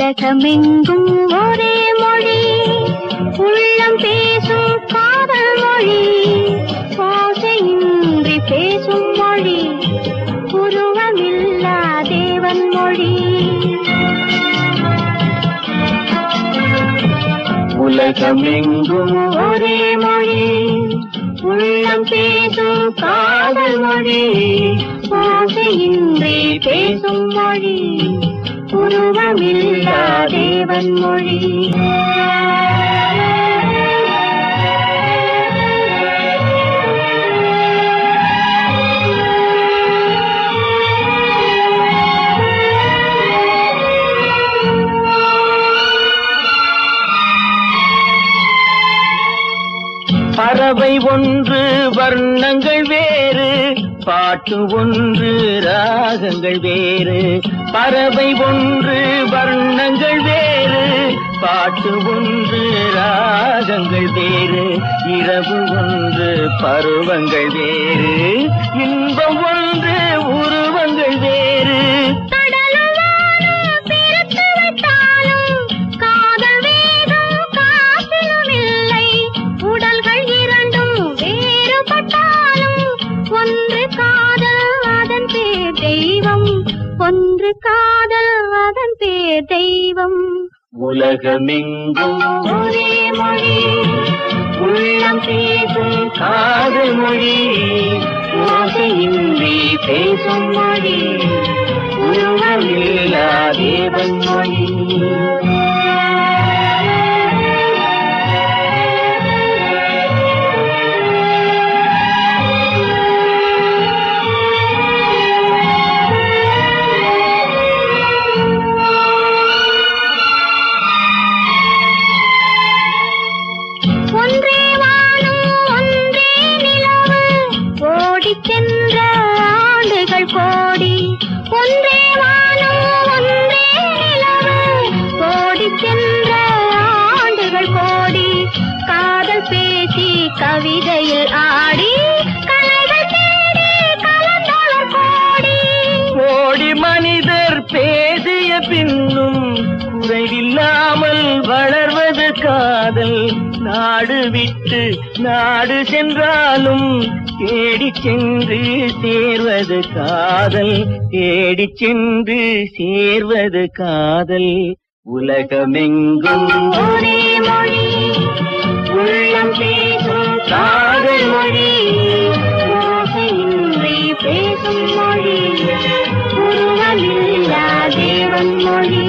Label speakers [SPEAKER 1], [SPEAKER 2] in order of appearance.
[SPEAKER 1] உலகமெங்கும் ஒரே மொழி, உள்ளம் பேசும் காதல் மொழி, ஓசையின்றி பேசும் மொழி, உருவமில்லா தேவன் மொழி. உலகமெங்கும் ஒரே மொழி, உள்ளம் பேசும் காதல் மொழி, ஓசையின்றி பேசும் மொழி, உருவமில்லா தேவன் மொழி.
[SPEAKER 2] பறவை ஒன்று வர்ணங்கள் வேறு, பாட்டு ஒன்று ராகங்கள் வேறு. பறவை ஒன்று வர்ணங்கள் வேறு, பாட்டு ஒன்று ராகங்கள் வேறு. இரவு ஒன்று பருவங்கள் வேறு, இன்பம் ஒன்று உருவங்கள் வேறு.
[SPEAKER 1] ஒன்று காதல் அதன் பேர் தெய்வம்.
[SPEAKER 2] உலகமெங்கும்
[SPEAKER 1] ஒரே மொழி,
[SPEAKER 2] உள்ளம் பேசும் காதல் மொழி, ஓசையின்றி பேசும் மொழி, உருவமில்லா தேவன் மொழி.
[SPEAKER 1] ஒன்றே வானம் ஒன்றே நிலவு, ஓடிச் சென்ற ஆண்டுகள் கோடி. ஒன்றே வானம் ஒன்றே நிலவு, ஓடிச் சென்ற ஆண்டுகள் கோடி. காதல் பேசி கவிதையில் ஆடி, கலைகள் தேடி கலந்தவர் கோடி.
[SPEAKER 2] கோடி மனிதர் பேசிய பின்னும் குறைவில்லாமல் வளர்வது காதல். நாடு விட்டு நாடு சென்றாலும் தேடிச் சென்று சேர்வது காதல், தேடிச் சென்று சேர்வது காதல். உலகமெங்கும்
[SPEAKER 1] ஒரே மொழி,
[SPEAKER 2] உள்ளம் பேசும் காதல் மொழி,
[SPEAKER 1] ஓசையின்றி பேசும் மொழி, உருவமில்லா தேவன் மொழி.